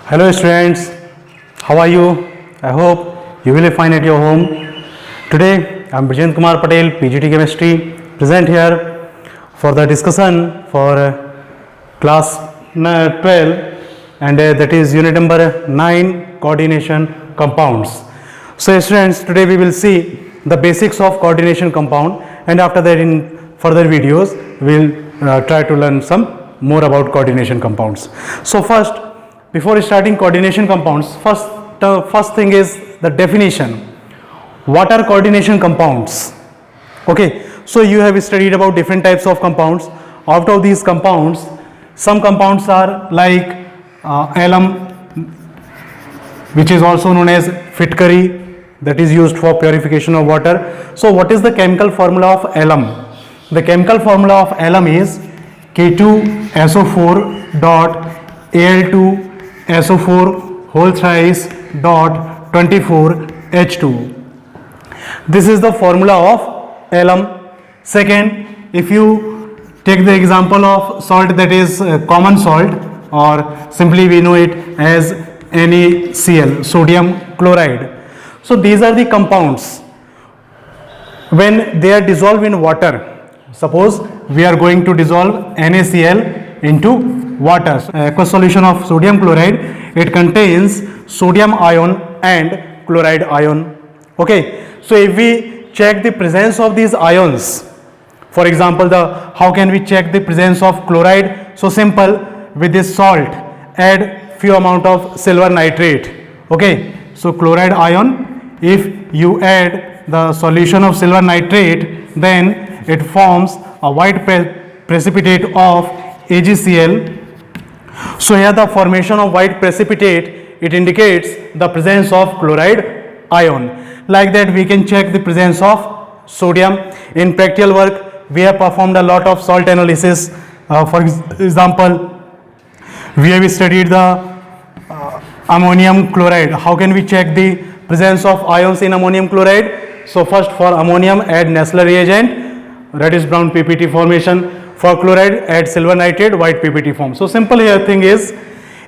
Hello students, how are you? I hope you will be fine at your home. Today I am Brajendra Kumar Patel, PGT Chemistry, present here for the discussion for class 12 and that is unit number 9, coordination compounds. So students, today we will see the basics of coordination compound, and after that in further videos we will try to learn some more about coordination compounds. So first, before starting coordination compounds, first thing is the definition. What are coordination compounds? Okay, so you have studied about different types of compounds. Out of these compounds, some compounds are like alum, which is also known as Fitkari, that is used for purification of water. So what is the chemical formula of alum? The chemical formula of alum is K2SO4 dot Al2SO4 whole thrice dot 24H2. This is the formula of alum. Second, if you take the example of salt, that is common salt, or simply we know it as NaCl, sodium chloride. So these are the compounds. When they are dissolved in water, suppose we are going to dissolve NaCl into water, aqueous solution of sodium chloride, it contains sodium ion and chloride ion. Okay, so if we check the presence of these ions, for example, how can we check the presence of chloride? So simple, with this salt add few amount of silver nitrate. Okay, so chloride ion, if you add the solution of silver nitrate, then it forms a white precipitate of AgCl. So here the formation of white precipitate, it indicates the presence of chloride ion. Like that we can check the presence of sodium. In practical work we have performed a lot of salt analysis. For example, we have studied the ammonium chloride. How can we check the presence of ions in ammonium chloride? So first, for ammonium add Nessler reagent, reddish brown PPT formation. For chloride add silver nitrate, white PPT form. So simple here thing is,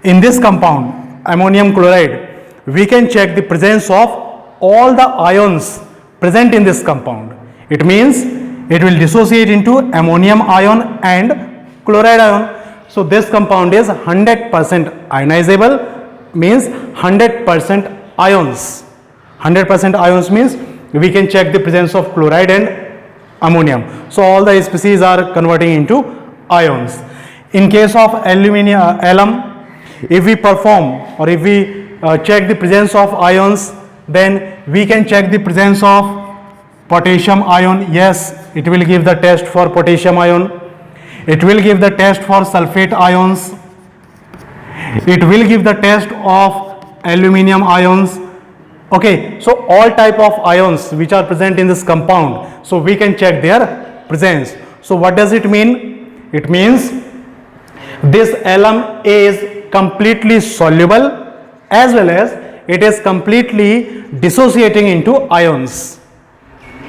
in this compound ammonium chloride, we can check the presence of all the ions present in this compound. It means it will dissociate into ammonium ion and chloride ion. So this compound is 100% ionizable, means 100% ions. 100% ions means we can check the presence of chloride and ammonium. So all the species are converting into ions. In case of alum, if we perform or if we check the presence of ions, then we can check the presence of potassium ion. Yes, it will give the test for potassium ion. It will give the test for sulfate ions. It will give the test of aluminum ions. Okay, so all type of ions which are present in this compound, so we can check their presence. So what does it mean? It means this alum is completely soluble as well as it is completely dissociating into ions.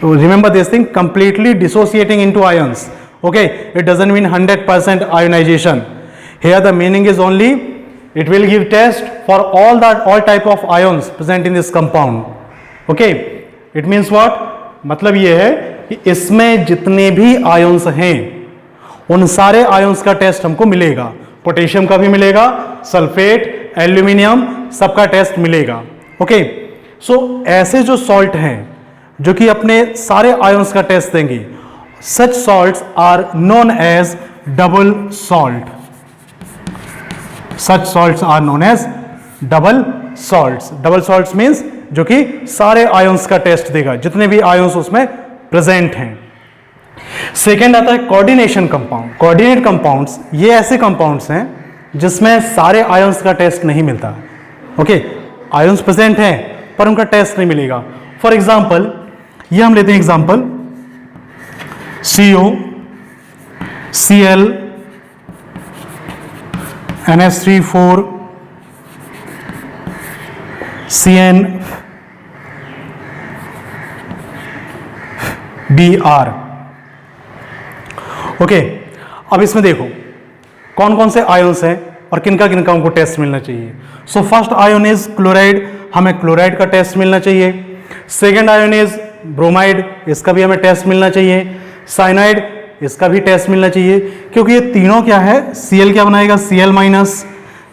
So remember this thing, completely dissociating into ions. Okay, it doesn't mean 100% ionization. Here the meaning is only it will give test for all type of ions present in this compound. Okay, it means what? मतलब ये है कि इसमें जितने भी ions हैं उन सारे आयंस का टेस्ट हमको मिलेगा. पोटेशियम का भी मिलेगा, सल्फेट, एल्यूमिनियम, सबका टेस्ट मिलेगा. ओके, सो ऐसे जो सॉल्ट हैं जो कि अपने सारे आयंस का टेस्ट देंगे, such salts are known as double salt. Such salts are known as double salts. Double salts means जो कि सारे आयंस का टेस्ट देगा, जितने भी आयंस उसमें प्रेजेंट हैं. सेकेंड आता है कोऑर्डिनेशन कंपाउंड. कोऑर्डिनेट कंपाउंड्स ये ऐसे कंपाउंड्स हैं जिसमें सारे आयंस का टेस्ट नहीं मिलता. ओके, आयंस प्रेजेंट हैं पर उनका टेस्ट नहीं मिलेगा. फॉर एग्जाम्पल, ये हम लेते हैं example CO, Cl, NH3 4, Cn, Br. Okay, अब इसमें देखो कौन कौन से आयंस हैं. और किनका किनका हमको टेस्ट मिलना चाहिए। So first ion is chloride, हमें क्लोराइड का टेस्ट मिलना चाहिए। सेकेंड आयोन इज ब्रोमाइड, इसका भी हमें टेस्ट मिलना चाहिए। साइनाइड, इसका भी टेस्ट मिलना चाहिए, क्योंकि ये तीनों क्या है, Cl क्या बनाएगा, Cl माइनस,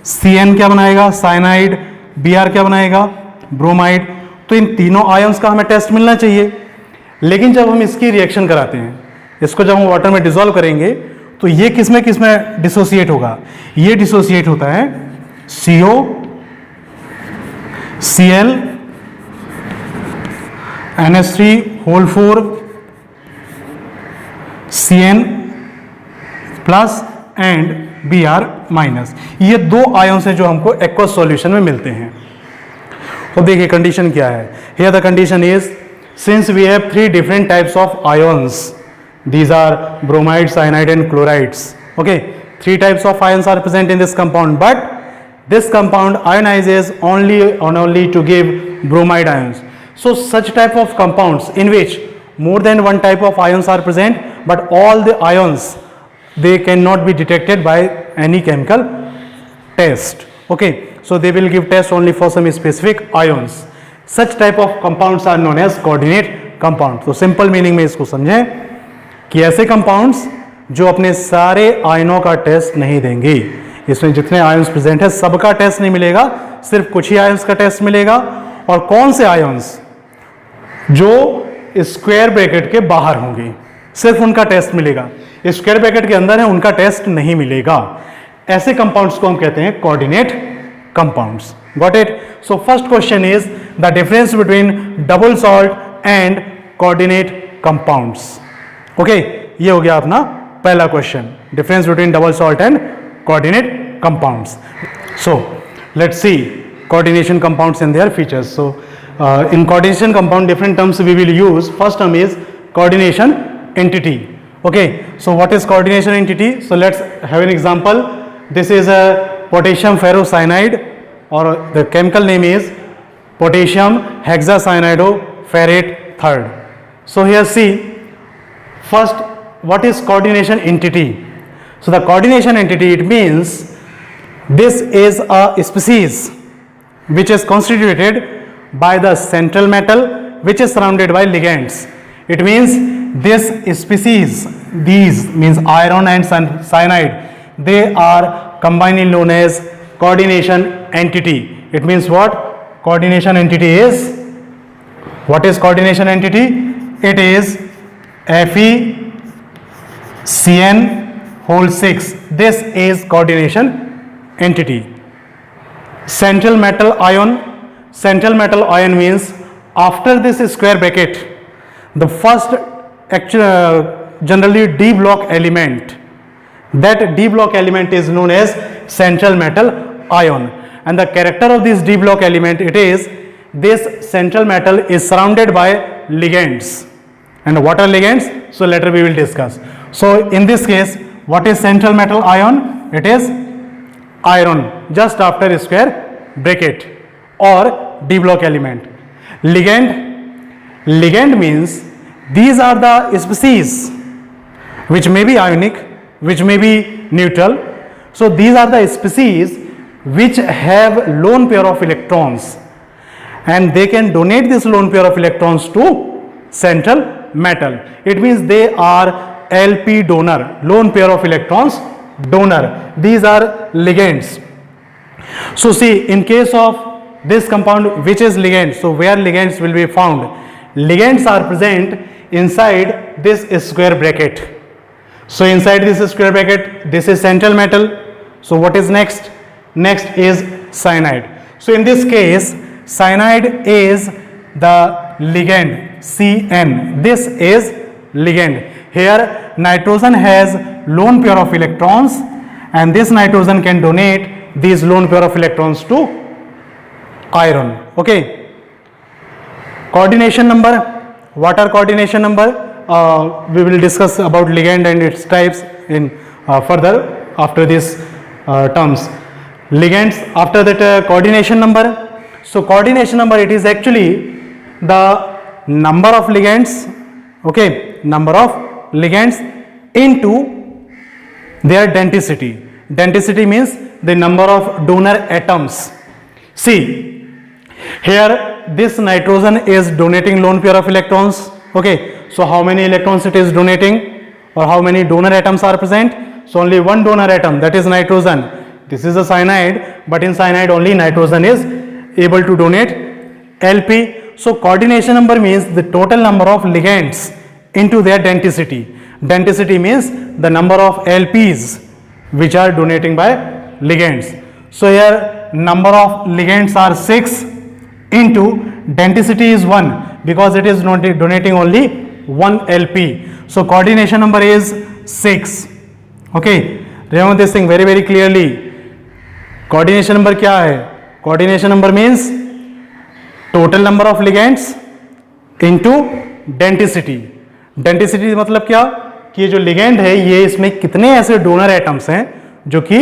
Cn क्या बनाएगा, साइनाइड, Br क्या बनाएगा, ब्रोमाइड। तो इन तीनों आयंस का हमें टेस्ट मिलना चाहिए। लेकिन जब हम इसकी रिएक्शन कराते हैं, इसको जब हम वाटर में डिसॉल्व करेंगे, तो ये किसमें किसमें डिसोसिएट होगा, ये डिसोसिएट होता है CO, Cl, NH3 whole 4, Cn plus and Br minus. ये दो आयंस हैं जो हमको एक्वस सॉल्यूशन में मिलते हैं। तो देखिए कंडीशन क्या है, here the condition is since we have 3 different types of ions, these are bromide, cyanide and chlorides. Okay, 3 types of ions are present in this compound, but this compound ionizes only to give bromide ions. So such type of compounds in which more than one type of ions are present, but all the ions they cannot be detected by any chemical test. Okay, so they will give test only for some specific ions. Such type of compounds are known as coordinate compound. तो simple meaning में इसको समझें कि ऐसे compounds जो अपने सारे आयनों का टेस्ट नहीं देंगे, इसमें जितने आयंस प्रेजेंट है सबका टेस्ट नहीं मिलेगा, सिर्फ कुछ ही आयंस का टेस्ट मिलेगा। और कौन से आयंस जो स्क्वायर ब्रैकेट के बाहर होंगे, सिर्फ उनका टेस्ट मिलेगा, स्क्वायर ब्रैकेट के अंदर है उनका टेस्ट नहीं मिलेगा। ऐसे कंपाउंड्स को हम कहते हैं coordinate compounds. Got it? So first question is the difference between double salt and coordinate compounds. Okay, ये हो गया अपना पहला question, difference between double salt and coordinate compounds. So let's see coordination compounds and their features. So in coordination compound different terms we will use. First term is coordination entity. Okay, so what is coordination entity? So let's have an example. This is a potassium ferrocyanide और the chemical name is potassium hexacyanidoferrate third. So here see first, what is coordination entity? So the coordination entity, it means this is a species which is constituted by the central metal which is surrounded by ligands. It means this species, these means iron and cyanide, they are combinedly known as coordination entity. It means what? Coordination entity is, what is coordination entity? It is FeCN whole 6. This is coordination entity. Central metal ion. Central metal ion means after this square bracket, the first generally D block element. That D block element is known as central metal ion. And the character of this D block element, it is this central metal is surrounded by ligands. And what are ligands? So later we will discuss. So in this case, what is central metal ion? It is iron just after square bracket or D block element. Ligand means these are the species which may be ionic, which may be neutral. So these are the species which have lone pair of electrons, and they can donate this lone pair of electrons to central metal. It means they are LP donor, lone pair of electrons donor. These are ligands. So see, in case of this compound which is ligand, so where ligands will be found? Ligands are present inside this square bracket. So inside this square bracket, this is central metal. So what is next? Next is cyanide. So in this case, cyanide is the ligand, Cn. This is ligand. Here nitrogen has lone pair of electrons, and this nitrogen can donate these lone pair of electrons to iron. Okay. Coordination number. What are coordination number? We will discuss about ligand and its types in further after these terms. Ligands, after that coordination number. So coordination number, it is actually the number of ligands, okay, number of ligands into their denticity. Denticity means the number of donor atoms. See, here this nitrogen is donating lone pair of electrons. Okay, so how many electrons it is donating, or how many donor atoms are present? So only one donor atom, that is nitrogen. This is a cyanide, but in cyanide only nitrogen is able to donate LP. So coordination number means the total number of ligands into their denticity. Denticity means the number of LPs which are donating by ligands. So here number of ligands are 6 into denticity is 1 because it is donating only 1 LP. So coordination number is 6. Okay, remember this thing very clearly. Coordination number क्या है? Coordination number means total number of ligands into denticity. Denticity मतलब क्या कि ये जो ligand है ये इसमें कितने ऐसे डोनर एटम्स हैं जो कि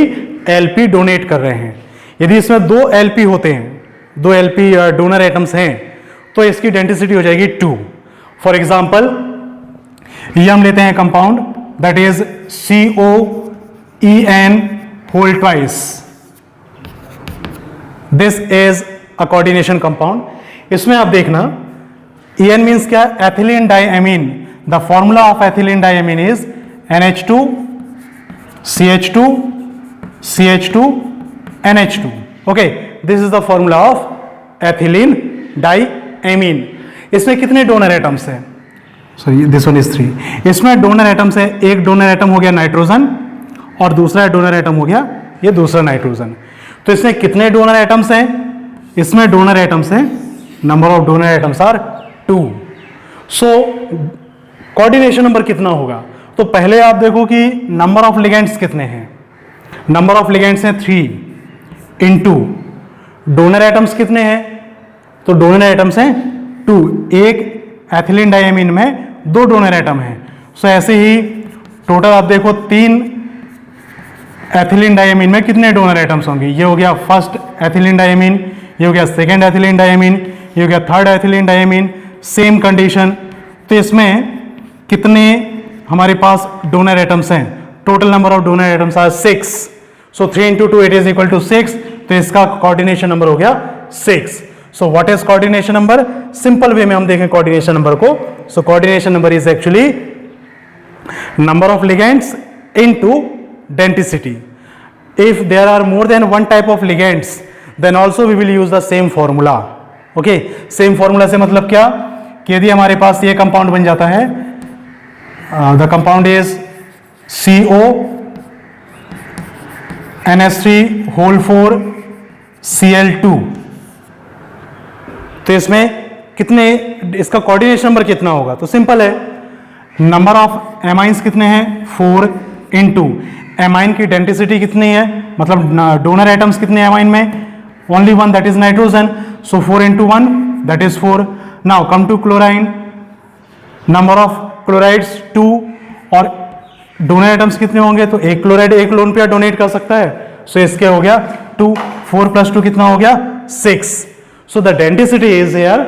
एलपी डोनेट कर रहे हैं. यदि इसमें 2 एलपी होते हैं, 2 एलपी डोनर एटम्स हैं, तो इसकी डेंटिसिटी हो जाएगी 2. फॉर एग्जाम्पल ये हम लेते हैं compound that is COEN whole twice. This is a coordination compound. इसमें आप देखना EN मीन्स क्या? Ethylene diamine. The formula of ethylene diamine is NH2 CH2 CH2 NH2. Okay, this is the formula of ethylene diamine. इसमें कितने donor atoms हैं? Sorry, this one is 3. इसमें donor atoms है, एक डोनर एटम हो गया nitrogen और दूसरा डोनर एटम हो गया ये दूसरा नाइट्रोजन. तो इसमें कितने डोनर एटम्स हैं? इसमें डोनर एटम्स हैं, number of donor atoms are 2. So coordination number कितना होगा? तो पहले आप देखो कि नंबर ऑफ लिगेंड्स कितने हैं. नंबर ऑफ लिगेंड्स हैं 3 इनटू डोनर एटम्स कितने हैं? तो डोनर एटम्स हैं 2. एक एथिलीन डाइएमीन में 2 डोनर एटम हैं. सो ऐसे ही टोटल आप देखो 3 एथिलीन डाइएमीन में कितने डोनर एटम्स होंगे? ये हो गया फर्स्ट एथिलीन डाइएमीन, ये हो गया सेकेंड एथिलीन डाइएमीन, ये हो गया third ethylene diamine. Same condition. तो इसमें कितने हमारे पास डोनर एटम्स हैं? Total number of donor atoms are 6. So 3 into 2 it is equal to 6. तो इसका कोऑर्डिनेशन नंबर हो गया 6. So what is coordination number? Simple way में हम देखें कोऑर्डिनेशन नंबर को. So coordination number is actually number of ligands into denticity. If there are more than one type of ligands, then also we will use the same formula. Okay, same formula से मतलब क्या कि यदि हमारे पास ये compound बन जाता है, the compound is CO NH3 whole 4 Cl2. तो इसमें कितने, इसका कोऑर्डिनेशन नंबर कितना होगा? तो सिंपल है, नंबर ऑफ एमाइंस कितने हैं? 4 इनटू एमाइन की डेंसिटी कितनी है, मतलब डोनर एटम्स कितने हैं एमाइन में? Only 1, that is nitrogen. So 4 into 1 that is 4. Now come to chlorine. Number of chlorides 2 और डोनर एटम्स कितने होंगे? तो एक क्लोराइड एक लोन पेयर डोनेट कर सकता है. सो इसके हो गया 2. 4 + 2 कितना हो गया? 6. So the density is here,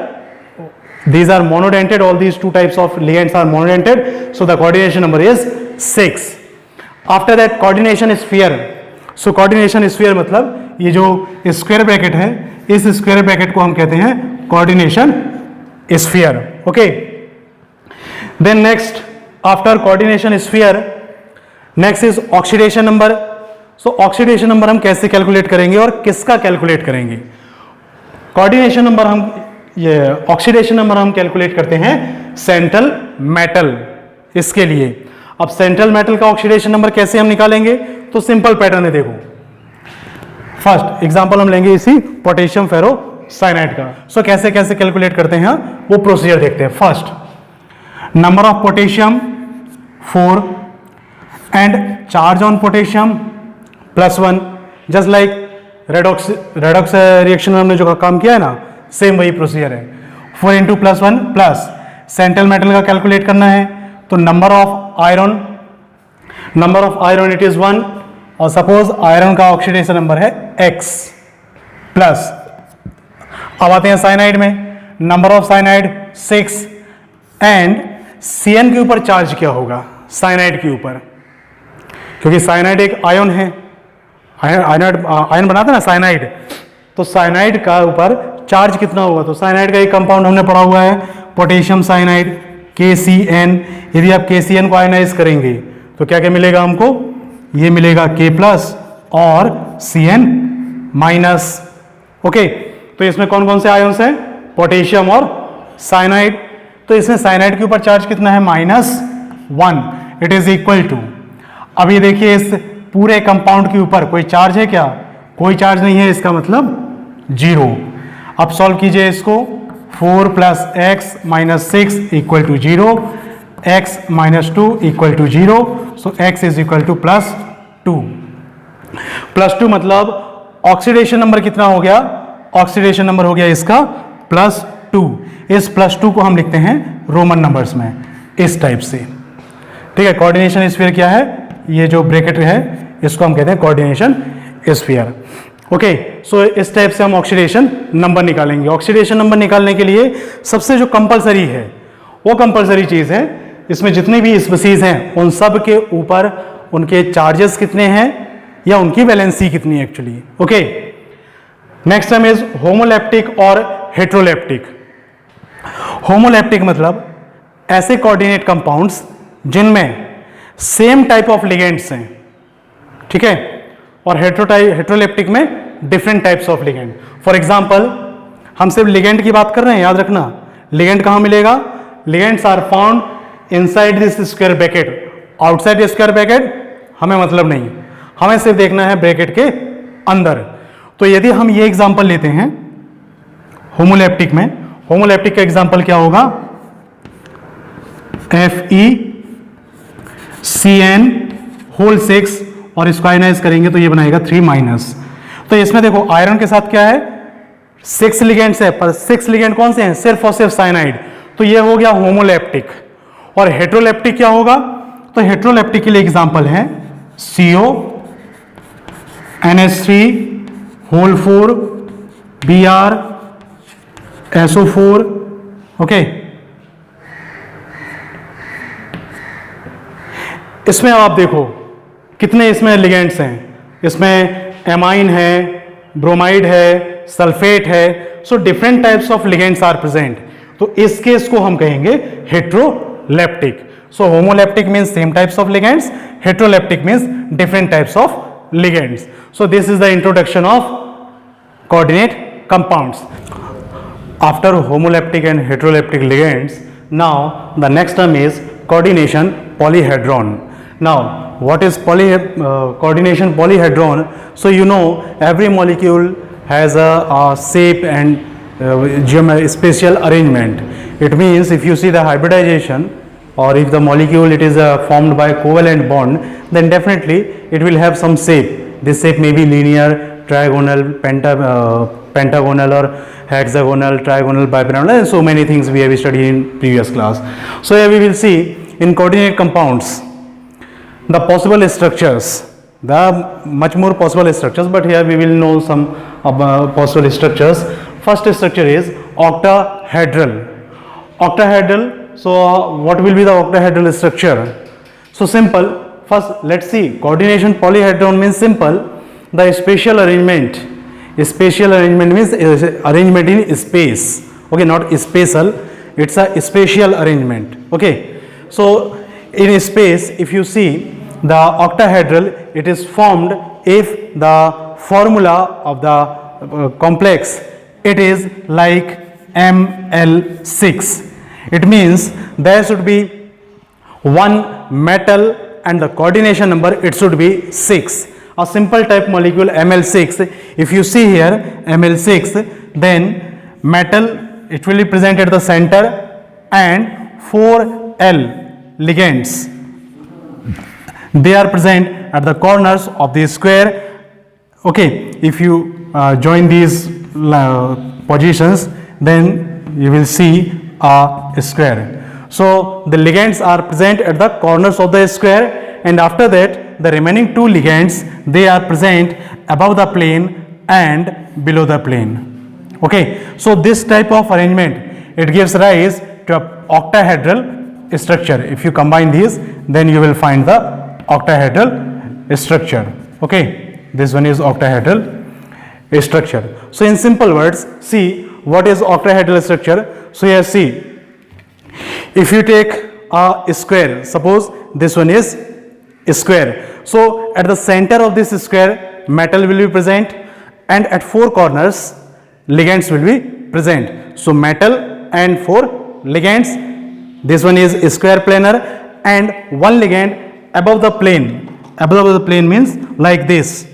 these are monodentate, all these 2 types of ligands are monodentate. So the coordination number is 6. After that coordination sphere. So coordination sphere मतलब ये जो स्क्वायर ब्रैकेट है, इस स्क्वायर ब्रैकेट को हम कहते हैं coordination sphere. Okay, then next after coordination sphere next is oxidation number. So oxidation number हम कैसे कैलकुलेट करेंगे और किसका कैलकुलेट करेंगे? कोऑर्डिनेशन नंबर हम, ये ऑक्सीडेशन नंबर हम कैलकुलेट करते हैं सेंट्रल मेटल. इसके लिए अब सेंट्रल मेटल का ऑक्सीडेशन नंबर कैसे हम निकालेंगे? तो सिंपल पैटर्न है, देखो. फर्स्ट एग्जांपल हम लेंगे इसी पोटेशियम फेरोसाइनाइड का. सो कैसे कैसे कैलकुलेट करते हैं वो प्रोसीजर देखते हैं. First, number of potassium 4 and charge on potassium +1. Just like redox reaction में हमने जो काम किया है ना, सेम वही प्रोसीजर है. 4 into +1 प्लस सेंट्रल मेटल का कैलकुलेट करना है. तो number of iron it is 1 और सपोज आयरन का ऑक्सीडेशन नंबर है X प्लस. अब आते हैं साइनाइड में. Number of cyanide 6 and Cn के ऊपर चार्ज क्या होगा? साइनाइड के ऊपर, क्योंकि साइनाइड एक आयन है. आयन बनाते ना साइनाइड, तो साइनाइड का ऊपर चार्ज कितना होगा, तो साइनाइड का एक कंपाउंड हमने पढ़ा हुआ है पोटेशियम साइनाइड KCN। यदि आप KCN को आयनाइज करेंगे तो क्या क्या मिलेगा हमको, ये मिलेगा K+ और Cn-। ओके, तो इसमें कौन कौन से आयन्स हैं, पोटेशियम और साइनाइड। तो इसमें साइनाइड के ऊपर चार्ज कितना है, -1, इट इज इक्वल टू। अब ये देखिए इस पूरे कंपाउंड के ऊपर कोई चार्ज है क्या, कोई चार्ज नहीं है, इसका मतलब 0। अब सॉल्व कीजिए इसको, 4 + x - 6 = 0, x - 2 = 0, so x is equal to +2। +2 मतलब ऑक्सीडेशन नंबर कितना हो गया, ऑक्सीडेशन नंबर हो गया इसका +2। इस +2 को हम लिखते हैं रोमन नंबर्स में इस टाइप से, ठीक है। कोऑर्डिनेशन स्फीयर क्या है, ये जो ब्रैकेट है इसको हम कहते हैं कोऑर्डिनेशन स्फीयर। ओके, सो इस टाइप से हम ऑक्सीडेशन नंबर निकालेंगे। ऑक्सीडेशन नंबर निकालने के लिए सबसे जो कंपलसरी है, वो कंपलसरी चीज है, इसमें जितनी भी स्पीसीज हैं उन सब के ऊपर उनके चार्जेस कितने हैं या उनकी वैलेंसी कितनी है actually. Okay, next term is homoleptic और हेट्रोलैप्टिक। होमोलैप्टिक मतलब ऐसे कोऑर्डिनेट कंपाउंड्स जिनमें सेम टाइप ऑफ लिगेंड्स हैं, ठीक है, और हेट्रोलैप्टिक में different types of ligand. For example हम सिर्फ लिगेंड की बात कर रहे हैं, याद रखना लिगेंड कहां मिलेगा, ligands are found inside this square bracket, outside square bracket हमें मतलब नहीं, हमें सिर्फ देखना है ब्रैकेट के अंदर। तो यदि हम ये एग्जांपल लेते हैं होमोलैप्टिक में, होमोलैप्टिक का एग्जांपल क्या होगा, FeCN6 और इसको आयनाइज करेंगे तो ये बनाएगा 3-। तो इसमें देखो आयरन के साथ क्या है, 6 लिगेंड्स है, पर 6 लिगेंड कौन से हैं, सिर्फ और सिर्फ साइनाइड, तो ये हो गया होमोलैप्टिक। और हेट्रोलैप्टिक क्या होगा, तो हेट्रोलैप्टिक के लिए एग्जांपल है CONH3 Br SO4। ओके, इसमें आप देखो कितने इसमें लिगेंड्स हैं, इसमें एमाइन है, ब्रोमाइड है, सल्फेट है, so different types of ligands are present. तो इस केस को हम कहेंगे heteroleptic. So homoleptic means same types of ligands, heteroleptic means different types of ligands. So this is the introduction of coordinate compounds. After homolaptic and heterolaptic ligands, now the next term is coordination polyhedron. Now what is coordination polyhedron? So you know every molecule has a shape and spatial arrangement. It means if you see the hybridization or if the molecule it is formed by covalent bond, then definitely it will have some shape. This shape may be linear, trigonal, pentagonal or hexagonal, trigonal, bipyramidal, and so many things we have studied in previous class. So here we will see in coordinate compounds the possible structures. There are much more possible structures, but here we will know some possible structures. First structure is octahedral. Octahedral. So what will be the octahedral structure? So simple. First let's see, coordination polyhedron means simple, the spatial arrangement. Spatial arrangement means arrangement in space. Okay, not spatial, it's a spatial arrangement. Okay, so in space if you see the octahedral, it is formed if the formula of the complex it is like Ml6. It means there should be one metal and the coordination number it should be 6. A simple type molecule Ml6, if you see here Ml6, then metal it will be present at the center and 4L ligands they are present at the corners of the square. Okay, if you join these positions then you will see a square. So the ligands are present at the corners of the square, and after that the remaining two ligands they are present above the plane and below the plane. Okay, so this type of arrangement it gives rise to an octahedral structure. If you combine these then you will find the octahedral structure. Okay, this one is octahedral structure. So in simple words, see what is octahedral structure. So here see, if you take a square, suppose this one is a square, so at the center of this square metal will be present, and at four corners ligands will be present. So metal and four ligands, this one is a square planar, and one ligand above the plane. Above the plane means like this.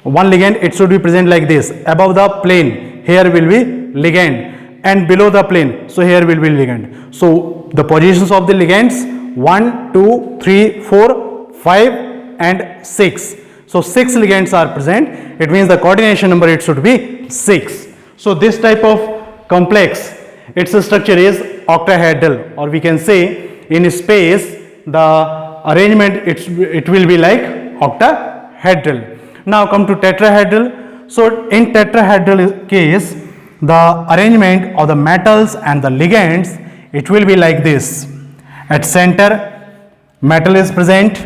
One ligand, it should be present like this. Above the plane, here will be ligand, and below the plane, so here will be ligand. So the positions of the ligands 1, 2, 3, 4, 5 and 6. So 6 ligands are present. It means the coordination number, it should be 6. So this type of complex, its structure is octahedral, or we can say in space the arrangement it will be like octahedral. Now come to tetrahedral. So in tetrahedral case, the arrangement of the metals and the ligands, it will be like this. At center metal is present,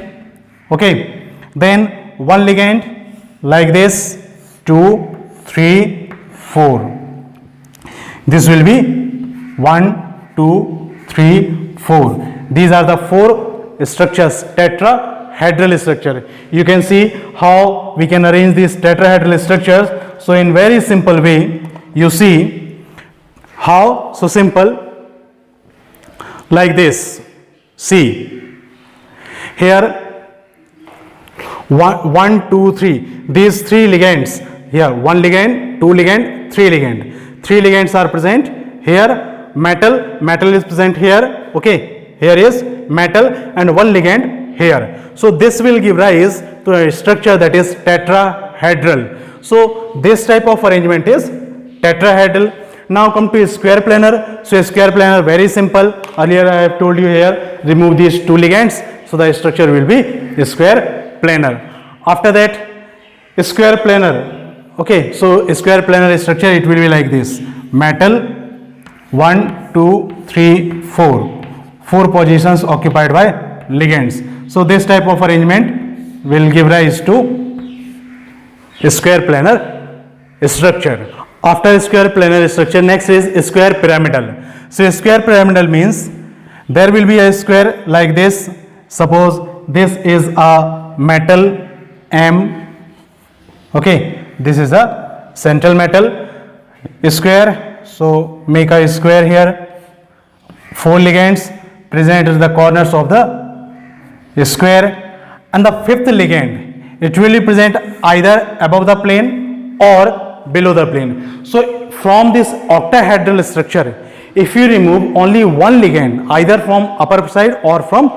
okay, then one ligand like this, 2, 3, 4. This will be 1, 2, 3, 4. These are the four structures, tetrahedral structure. You can see how we can arrange these tetrahedral structures. So in very simple way, you see how, so simple, like this. See here 1, 2, 3, these three ligands here, one ligand, two ligand, three ligand. Three ligands are present here. Metal is present here, okay, here is metal and one ligand here. So this will give rise to a structure that is tetrahedral. So this type of arrangement is tetrahedral. Now come to a square planar. So a square planar, very simple. Earlier I have told you here, remove these two ligands, so the structure will be a square planar. After that, a square planar, okay, so a square planar structure, it will be like this. Metal 1, 2, 3, 4. 4 positions occupied by ligands. So this type of arrangement will give rise to a square planar structure. After a square planar structure, next is a square pyramidal. So a square pyramidal means there will be a square like this. Suppose this is a metal M, okay, this is a central metal square. So make a square here. 4 ligands present at the corners of the square, and the fifth ligand, it will be present either above the plane or below the plane. So from this octahedral structure, if you remove only one ligand, either from upper side or from,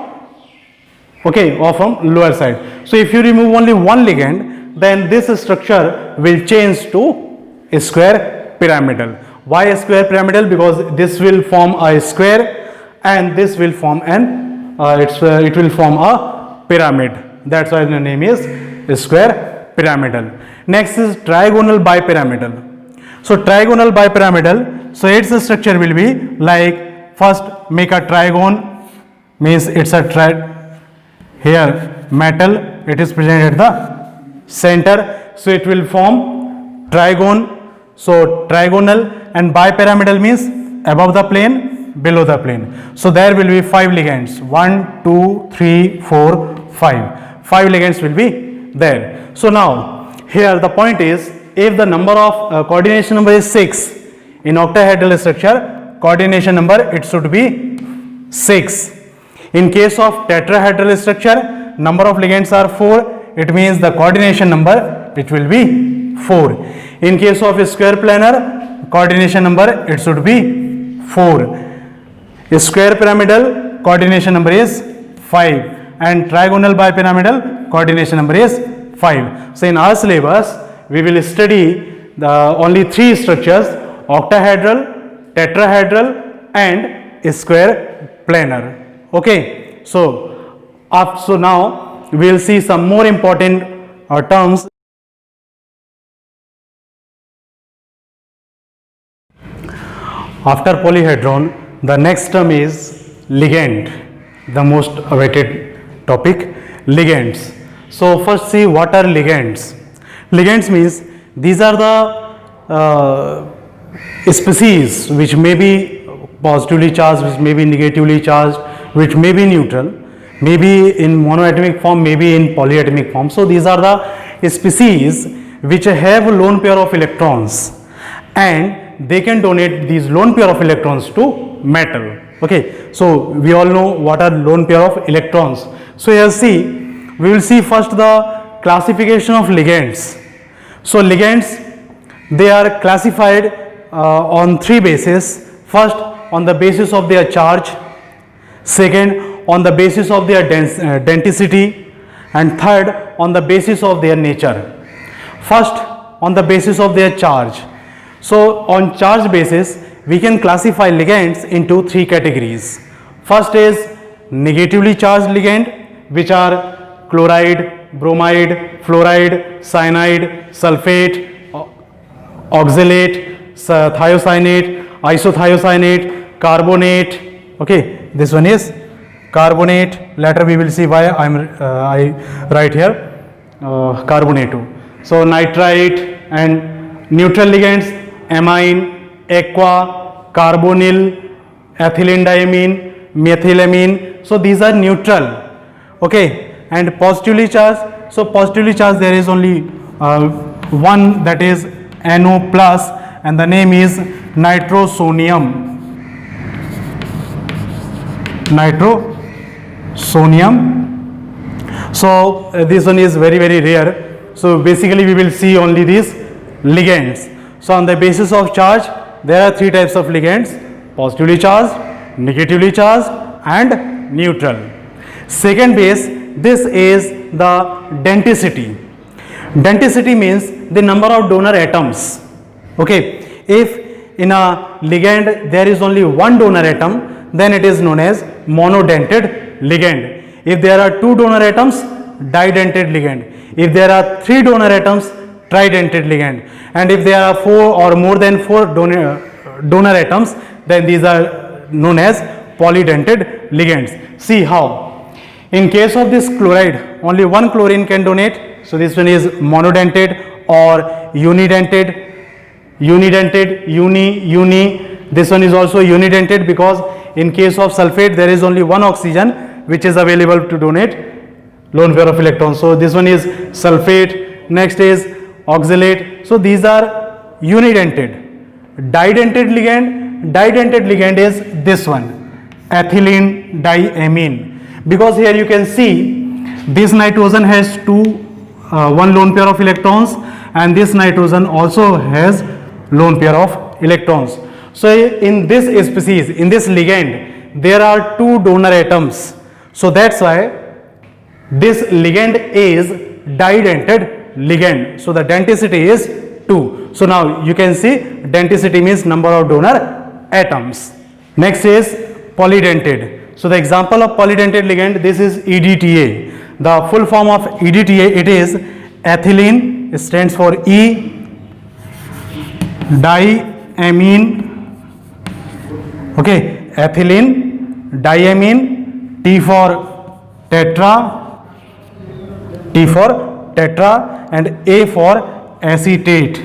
okay, or from lower side. So if you remove only one ligand, then this structure will change to a square pyramidal. Why a square pyramidal? Because this will form a square and this will form an it will form a pyramid. That's why the name is a square pyramidal. Next is trigonal bipyramidal. So trigonal bipyramidal, so its structure will be like, first make a trigon, means it's a here metal, it is present at the center, so it will form trigon. So trigonal, and bipyramidal means above the plane, below the plane. So there will be 5 ligands, 1, 2, 3, 4, 5. 5 ligands will be there. So now here the point is, if the number of coordination number is 6 in octahedral structure, coordination number it should be 6. In case of tetrahedral structure, number of ligands are 4, it means the coordination number it will be 4. In case of a square planar, coordination number it should be 4. A square pyramidal, coordination number is 5, and trigonal bipyramidal, coordination number is 5. So in our syllabus, we will study the only 3 structures: octahedral, tetrahedral and a square planar. Okay, so now we will see some more important terms. After polyhedron, the next term is ligand, the most awaited topic, ligands. So first see what are ligands. Ligands means these are the species which may be positively charged, which may be negatively charged, which may be neutral, maybe in monoatomic form, maybe in polyatomic form. So these are the species which have lone pair of electrons, and they can donate these lone pair of electrons to metal. Okay, so we all know what are lone pair of electrons. So here see, we will see first the classification of ligands. So ligands, they are classified on three bases. First, on the basis of their charge, second on the basis of their denticity, and third on the basis of their nature. First, on the basis of their charge. So on charge basis, we can classify ligands into three categories. First is negatively charged ligand, which are chloride, bromide, fluoride, cyanide, sulfate, oxalate, thiocyanate, isothiocyanate, carbonate. Okay, this one is carbonate. Later we will see why I write here carbonate too. So nitrite, and neutral ligands, amine, aqua, carbonyl, ethylenediamine, methylamine. So these are neutral. Okay, and positively charged. So positively charged, there is only one, that is NO plus, and the name is nitrosonium. Nitrosonium. So this one is very rare. So basically we will see only these ligands. So on the basis of charge, there are three types of ligands: positively charged, negatively charged, and neutral. Second base, this is the denticity. Denticity means the number of donor atoms. Okay, if in a ligand there is only one donor atom, then it is known as monodentate ligand. If there are two donor atoms, didentate ligand. If there are three donor atoms, tridentate ligand. And if there are four or more than four donor atoms, then these are known as polydentate ligands. See how. In case of this chloride, only one chlorine can donate. So this one is monodentate or unidentate. Uni. This one is also unidentate, because in case of sulfate, there is only one oxygen which is available to donate lone pair of electrons. So this one is sulfate. Next is oxalate. So these are unidentate. Didentate ligand is this one, ethylene diamine, because here you can see this nitrogen has one lone pair of electrons, and this nitrogen also has lone pair of electrons. So in this species, in this ligand, there are two donor atoms. So that's why this ligand is didentate ligand. So the denticity is 2. So now you can see denticity means number of donor atoms. Next is polydentate. So the example of polydentate ligand, this is EDTA. The full form of EDTA, it is ethylene, it stands for E, diamine. Okay, ethylene, diamine, T for tetra, and A for acetate.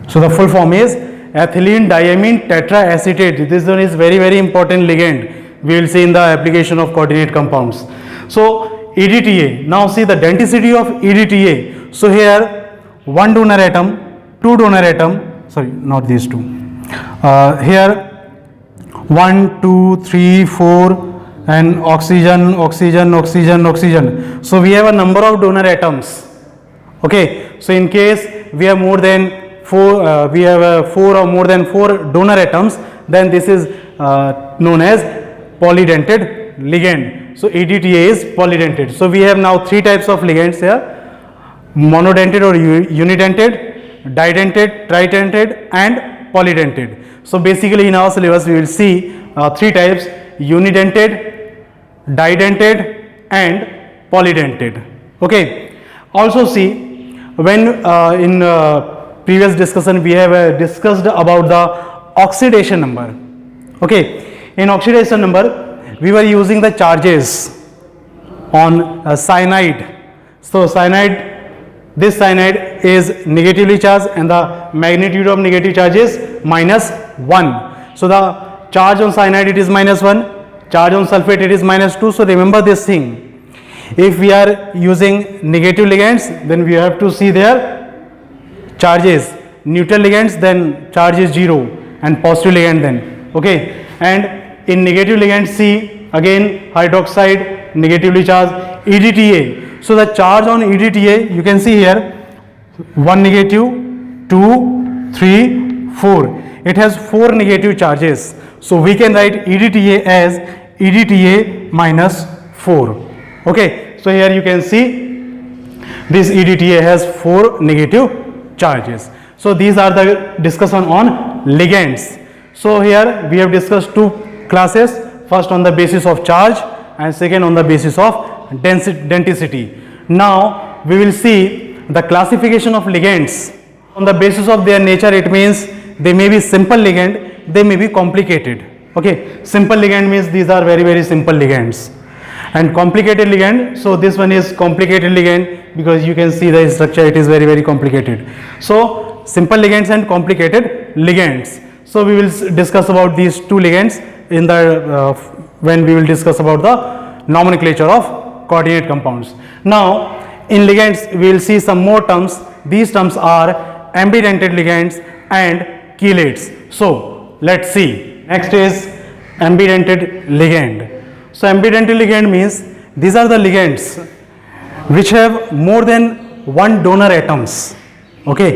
So the full form is ethylene diamine tetraacetate. This one is very important ligand. We will see in the application of coordinate compounds. So EDTA. Now see the denticity of EDTA. So here one donor atom, two donor atom. Sorry, not these two. Here 1, 2, 3, 4. And oxygen. So we have a number of donor atoms. Okay, so in case we have more than 4, we have 4 or more than 4 donor atoms, then this is known as polydentate ligand. So EDTA is polydentate. So we have now three types of ligands here: monodentate or unidentate, didentate, tridentate, and polydentate. So basically in our syllabus we will see three types: unidentate, didentate, and polydentate. Okay. Also see, when in previous discussion we have discussed about the oxidation number. Okay. In oxidation number we were using the charges on cyanide. So cyanide, this cyanide is negatively charged and the magnitude of negative charge is -1. So the charge on cyanide it is -1, charge on sulfate it is -2. So remember this thing. If we are using negative ligands, then we have to see their charges. Neutral ligands, then charge is 0, and positive ligand then. Okay, and in negative ligand C, again hydroxide negatively charged, EDTA. So the charge on EDTA you can see here 1 negative, 2, 3, 4. It has 4 negative charges. So we can write EDTA as EDTA -4. Okay, so here you can see this EDTA has 4 negative charges. So these are the discussion on ligands. So here we have discussed 2 classes, first on the basis of charge and second on the basis of density. Now we will see the classification of ligands. On the basis of their nature, it means they may be simple ligand, they may be complicated. Okay, simple ligand means these are very simple ligands, and complicated ligand, so this one is complicated ligand because you can see the structure, it is very complicated. So simple ligands and complicated ligands. So we will discuss about these 2 ligands in the when we will discuss about the nomenclature of coordinate compounds. Now in ligands we will see some more terms. These terms are ambidentate ligands and chelates. So let's see. Next is ambidentate ligand. So ambidentate ligand means these are the ligands which have more than 1 donor atoms. Okay,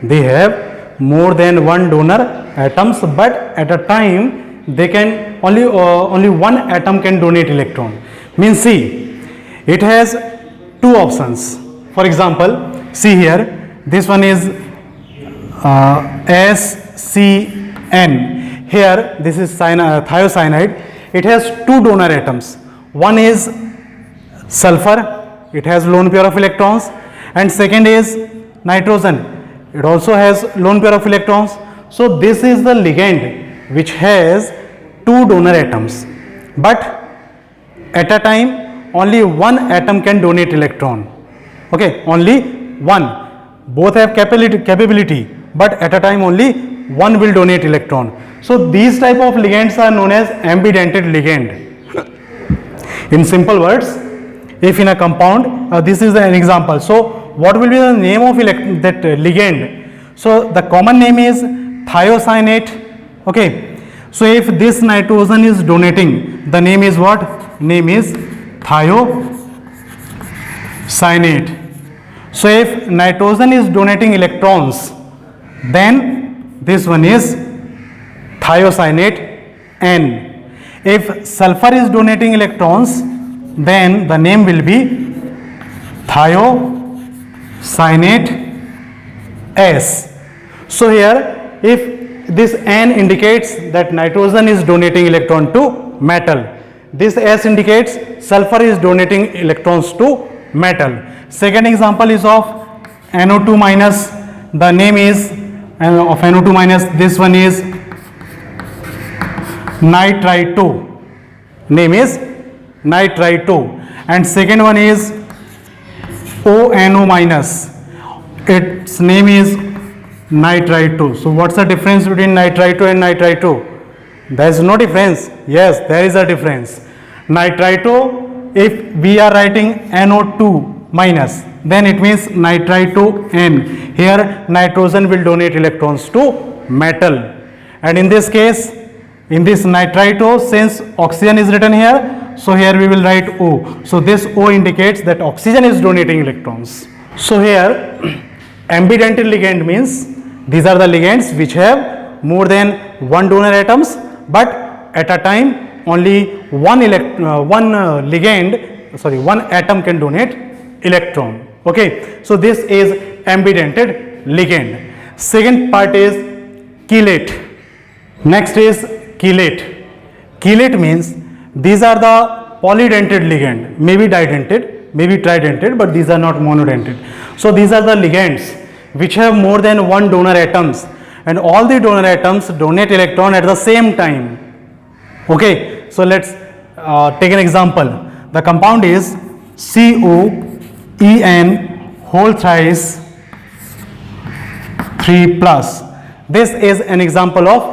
they have more than 1 donor atoms, but at a time they can only 1 atom can donate electron. Means see, it has 2 options. For example, see here, this one is SCN. Here this is thiocyanide. It has 2 donor atoms. One is sulfur, it has lone pair of electrons, and second is nitrogen, it also has lone pair of electrons. So this is the ligand which has 2 donor atoms, but at a time only 1 atom can donate electron. Okay, only 1. Both have capability, but at a time only 1 will donate electron. So these type of ligands are known as ambidentate ligand. In simple words, if in a compound, this is an example. So what will be the name of that ligand? So the common name is thiocyanate. Okay, so if this nitrogen is donating, the name is what? Name is thiocyanate. So if nitrogen is donating electrons, then this one is thiocyanate N. If sulfur is donating electrons, then the name will be thiocyanate S. So here, if this N indicates that nitrogen is donating electron to metal, this S indicates sulfur is donating electrons to metal. Second example is of NO2 minus. The name is of NO2 minus, this one is nitrite. Name is nitrite. And second one is ONO minus. Its name is nitrite. So what's the difference between nitrite and nitrite? There is no difference. Yes, there is a difference. Nitrite, if we are writing NO2 minus, then it means nitrite N. Here nitrogen will donate electrons to metal, and in this case, in this nitrite, since oxygen is written here, so here we will write O. So this O indicates that oxygen is donating electrons. So here ambidentate ligand means these are the ligands which have more than 1 donor atoms, but at a time only one atom can donate electron. Okay, so this is ambidentate ligand. Second part is chelate. Next is chelate. Chelate means these are the polydentate ligand, maybe didentate, maybe tridentate, but these are not monodentate. So these are the ligands which have more than 1 donor atoms, and all the donor atoms donate electron at the same time. Okay, so let's take an example. The compound is CO En whole thrice 3 plus. This is an example of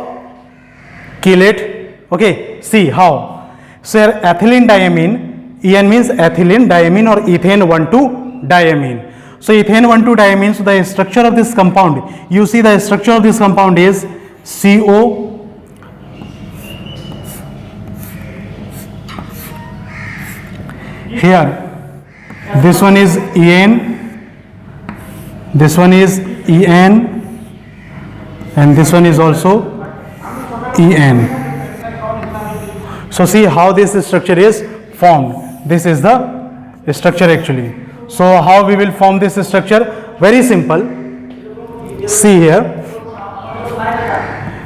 chelate. Okay, see how. So here ethylene diamine, En means ethylene, diamine or ethane 1,2-diamine. So ethane 1,2-diamine, so the structure of this compound, you see the structure of this compound is CO, here this one is En, this one is En, and this one is also En. So see how this structure is formed. This is the structure actually. So how we will form this structure? Very simple. See here,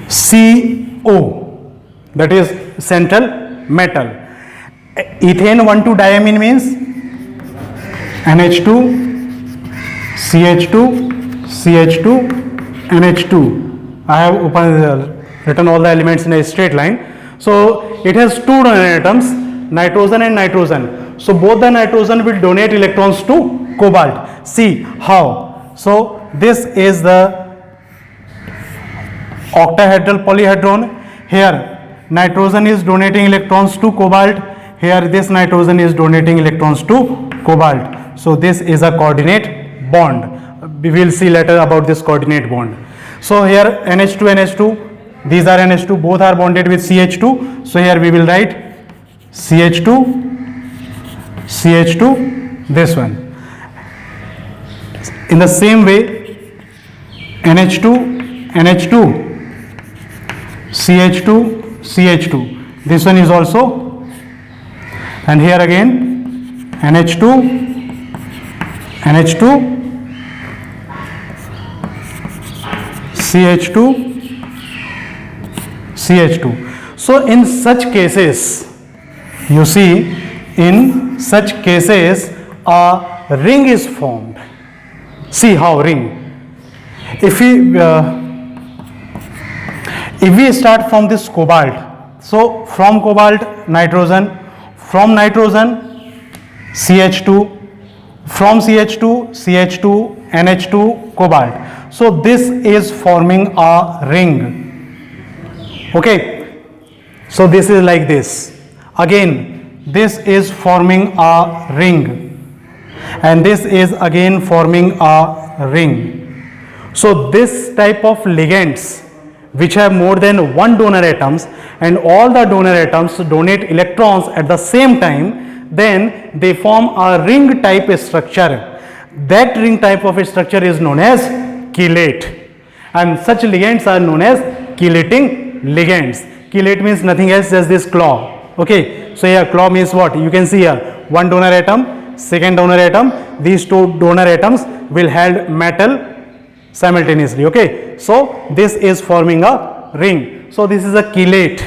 CO, that is central metal. Ethane 1,2-diamine means NH2, CH2, CH2, NH2. I have written all the elements in a straight line. So it has two donor atoms, nitrogen and nitrogen. So both the nitrogen will donate electrons to cobalt. See how. So this is the octahedral polyhedron. Here nitrogen is donating electrons to cobalt. Here this nitrogen is donating electrons to cobalt. So this is a coordinate bond. We will see later about this coordinate bond. So here NH2, NH2, these are NH2, both are bonded with CH2. So here we will write CH2, CH2, this one. In the same way, NH2, NH2, CH2, CH2. This one is also, and here again NH2, NH2, CH2, CH2. So in such cases, you see, in such cases a ring is formed. See how ring. If we start from this cobalt, so from cobalt nitrogen, from nitrogen CH2, from CH2 CH2 NH2 cobalt. So this is forming a ring. Okay, so this is like this. Again this is forming a ring, and this is again forming a ring. So this type of ligands which have more than one donor atoms and all the donor atoms donate electrons at the same time, then they form a ring type structure. That ring type of structure is known as chelate, and such ligands are known as chelating ligands. Chelate means nothing else, just this claw. Okay, so here claw means what? You can see here one donor atom, second donor atom. These two donor atoms will hold metal simultaneously. Okay, so this is forming a ring. So this is a chelate.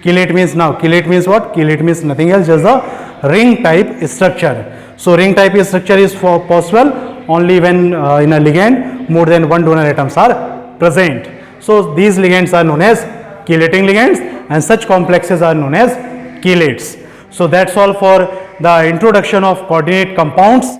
Chelate means, now chelate means what? Chelate means nothing else, just a ring type structure. So ring type structure is possible only when in a ligand more than one donor atoms are present. So these ligands are known as chelating ligands, and such complexes are known as chelates. So that's all for the introduction of coordinate compounds.